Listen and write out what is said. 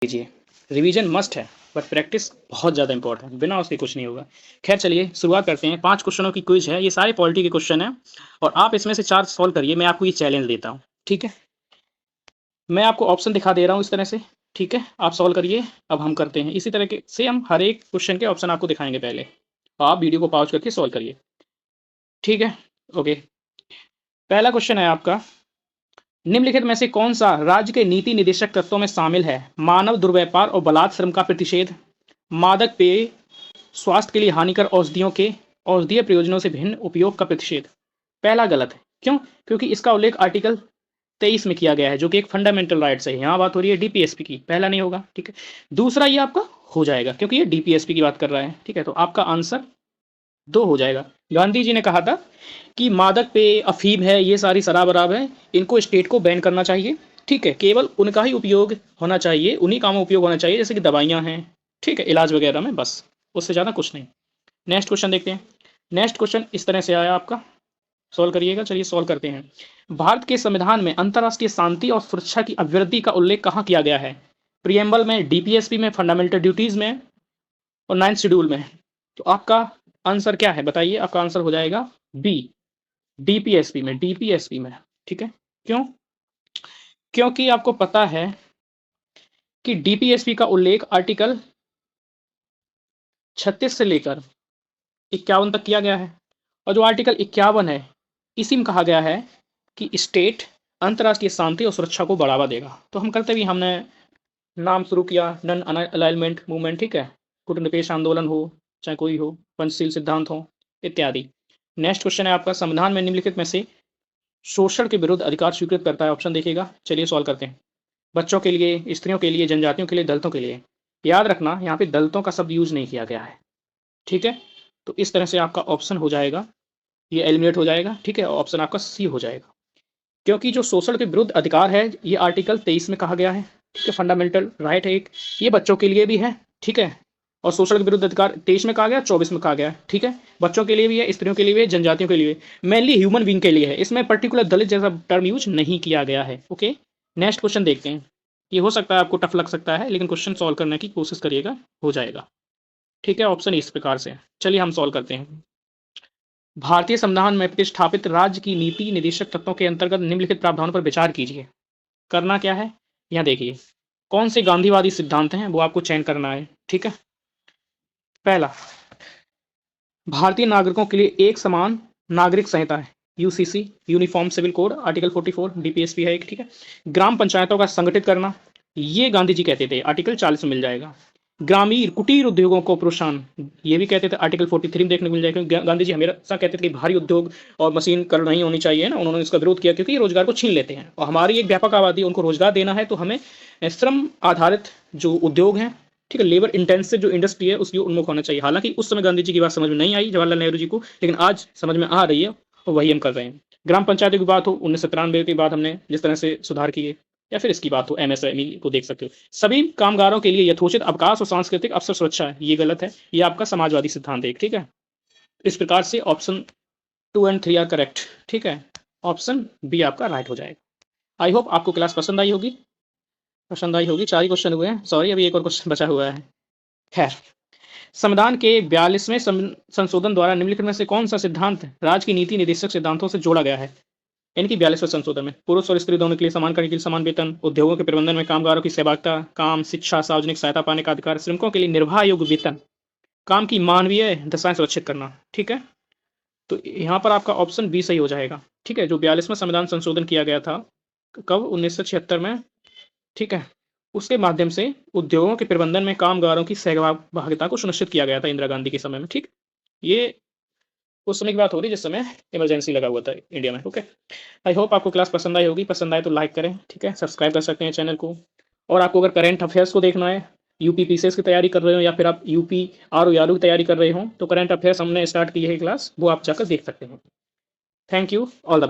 कीजिए। Revision must है, but practice बहुत ज़्यादा इंपॉर्टेंट है, बिना उसके कुछ नहीं होगा। खैर चलिए शुरुआत करते हैं। 5 क्वेश्चनों की क्विज है, ये सारे पॉलिटी के क्वेश्चन हैं और आप इसमें से 4 सॉल्व करिए। मैं आपको ये चैलेंज देता हूँ, ठीक है? मैं आपको ऑप्शन दिखा दे रहा हूँ इस तरह से, ठीक है? आप सॉल्व करिए। अब हम करते हैं इसी तरह के से, हम हर एक क्वेश्चन के ऑप्शन आपको दिखाएंगे पहले, और आप वीडियो को पॉज करके सॉल्व करिए, ठीक है? ओके, पहला क्वेश्चन है आपका, निम्नलिखित में से कौन सा राज्य के नीति निदेशक तत्वों में शामिल है? मानव दुर्व्यापार और बलात् श्रम का प्रतिषेध, मादक पेय, स्वास्थ्य के लिए हानिकर औषधियों के औषधीय प्रयोजनों से भिन्न उपयोग का प्रतिषेध। पहला गलत है। क्यों? क्योंकि इसका उल्लेख आर्टिकल 23 में किया गया है, जो कि एक फंडामेंटल राइट्स है। यहाँ बात हो रही है डीपीएसपी की, पहला नहीं होगा, ठीक है? दूसरा ये आपका हो जाएगा क्योंकि ये डीपीएसपी की बात कर रहा है, ठीक है? तो आपका आंसर 2 हो जाएगा। गांधी जी ने कहा था कि मादक पेय, अफीम है, ये सारी शराब वराब है, इनको स्टेट को बैन करना चाहिए, ठीक है? केवल उनका ही उपयोग होना चाहिए, उन्हीं कामों में उपयोग होना चाहिए, जैसे कि दवाइयाँ हैं, ठीक है? इलाज वगैरह में, बस उससे ज़्यादा कुछ नहीं। नेक्स्ट क्वेश्चन देखते हैं। नेक्स्ट क्वेश्चन इस तरह से आया आपका, सॉल्व करिएगा। चलिए सॉल्व करते हैं। भारत के संविधान में अंतर्राष्ट्रीय शांति और सुरक्षा की अभिवृद्धि का उल्लेख कहाँ किया गया है? प्रियम्बल में, डीपीएसपी में, फंडामेंटल ड्यूटीज में और 9th शेड्यूल में। तो आपका आंसर क्या है बताइए? आपका आंसर हो जाएगा बी, डीपीएसपी में, डीपीएसपी में, ठीक है? क्यों? क्योंकि आपको पता है कि डीपीएसपी का उल्लेख आर्टिकल 36 से लेकर 51 तक किया गया है, और जो आर्टिकल 51 है, इसी में कहा गया है कि स्टेट अंतर्राष्ट्रीय शांति और सुरक्षा को बढ़ावा देगा। तो हम करते भी, हमने नाम शुरू किया नन अलाइनमेंट मूवमेंट, ठीक है? गुटनिरपेक्ष आंदोलन हो, चाहे कोई हो, पंचशील सिद्धांत हो, इत्यादि। नेक्स्ट क्वेश्चन है आपका, संविधान में निम्नलिखित में से शोषण के विरुद्ध अधिकार स्वीकृत करता है? ऑप्शन देखिएगा। चलिए सॉल्व करते हैं। बच्चों के लिए, स्त्रियों के लिए, जनजातियों के लिए, दलितों के लिए। याद रखना यहाँ पे दलितों का शब्द यूज नहीं किया गया है, ठीक है? तो इस तरह से आपका ऑप्शन हो जाएगा, ये एलिमिनेट हो जाएगा, ठीक है? ऑप्शन आपका सी हो जाएगा। क्योंकि जो शोषण के विरुद्ध अधिकार है, ये आर्टिकल 23 में कहा गया है, ठीक है? फंडामेंटल राइट है एक, ये बच्चों के लिए भी है, ठीक है? और शोषण के विरुद्ध अधिकार 23 में कहा गया, 24 में कहा गया, ठीक है? बच्चों के लिए भी है, स्त्रियों के लिए भी है, जनजातियों के लिए, मेनली ह्यूमन बींग के लिए है। इसमें पर्टिकुलर दलित जैसा टर्म यूज नहीं किया गया है। ओके, नेक्स्ट क्वेश्चन देखते हैं। ये हो सकता है आपको टफ लग सकता है, लेकिन क्वेश्चन सॉल्व करने की कोशिश करिएगा, हो जाएगा, ठीक है? ऑप्शन इस प्रकार से। चलिए हम सॉल्व करते हैं। भारतीय संविधान में प्रतिष्ठापित राज्य की नीति निदेशक तत्वों के अंतर्गत निम्नलिखित प्रावधानों पर विचार कीजिए। करना क्या है, यहाँ देखिए, कौन से गांधीवादी सिद्धांत हैं वो आपको चयन करना है, ठीक है? पहला, भारतीय नागरिकों के लिए एक समान नागरिक संहिता है, UCC, uniform civil code, article 44, DPSP है एक, ठीक है? ग्राम पंचायतों का संगठित करना, ये गांधी जी कहते थे, आर्टिकल 40 में मिल जाएगा। ग्रामीण कुटीर उद्योगों को प्रोत्साहन, ये भी कहते थे, आर्टिकल 43 में देखने को मिल जाएगा। गांधी जी हमेशा कहते थे कि भारी उद्योग और मशीन कर नहीं होनी चाहिए ना, उन्होंने इसका विरोध किया क्योंकि ये रोजगार को छीन लेते हैं, और हमारी एक व्यापक आबादी, उनको रोजगार देना है, तो हमें श्रम आधारित जो उद्योग हैं, ठीक है, लेबर इंटेंसिव जो इंडस्ट्री है, उसकी उन्मुख होना चाहिए। हालांकि उस समय गांधी जी की बात समझ में नहीं आई, जवाहरलाल नेहरू जी को, लेकिन आज समझ में आ रही है और वही हम कर रहे हैं। ग्राम पंचायतों की बात हो, 1993 के बाद हमने जिस तरह से सुधार किए, या फिर इसकी बात हो, एमएसएमई को देख सकते हो। सभी कामगारों के लिए यथोचित अवकाश और सांस्कृतिक अवसर सुरक्षा है, ये गलत है, ये आपका समाजवादी सिद्धांत है, ठीक है? इस प्रकार से ऑप्शन 2 एंड 3 आर करेक्ट, ठीक है? ऑप्शन बी आपका राइट हो जाएगा। आई होप आपको क्लास पसंद आई होगी, पसंद आई होगी। 4 ही क्वेश्चन हुए हैं, सॉरी अभी एक और क्वेश्चन बचा हुआ है। खैर, संविधान के 42वें संशोधन द्वारा निम्नलिखित में से कौन सा सिद्धांत राज्य की नीति निदेशक सिद्धांतों से जोड़ा गया है? इनकी 42वें संशोधन में पुरुष और स्त्री दोनों के लिए समान कार्य के लिए समान वेतन, उद्योगों के प्रबंधन में कामगारों की सहभागिता, काम, शिक्षा, सार्वजनिक सहायता पाने का अधिकार, श्रमिकों के लिए निर्वाह योग्य वेतन, काम की मानवीय दशाएं सुरक्षित करना, ठीक है? तो यहाँ पर आपका ऑप्शन बी सही हो जाएगा, ठीक है? जो 42वां संविधान संशोधन किया गया था, कब? 1976 में, ठीक है? उसके माध्यम से उद्योगों के प्रबंधन में कामगारों की सहभागिता को सुनिश्चित किया गया था इंदिरा गांधी के समय में, ठीक? ये उस समय की बात हो रही है जिस समय इमरजेंसी लगा हुआ था इंडिया में। ओके, आई होप आपको क्लास पसंद आई होगी, पसंद आए तो लाइक करें, ठीक है? सब्सक्राइब कर सकते हैं चैनल को। और आपको अगर करंट अफेयर्स को देखना है, यूपी पीसीएस की तैयारी कर रहे हो, या फिर आप यूपी आर की तैयारी कर रहे हो, तो करंट अफेयर्स हमने स्टार्ट की है क्लास, वो आप जाकर देख सकते हैं। Thank you, all the best.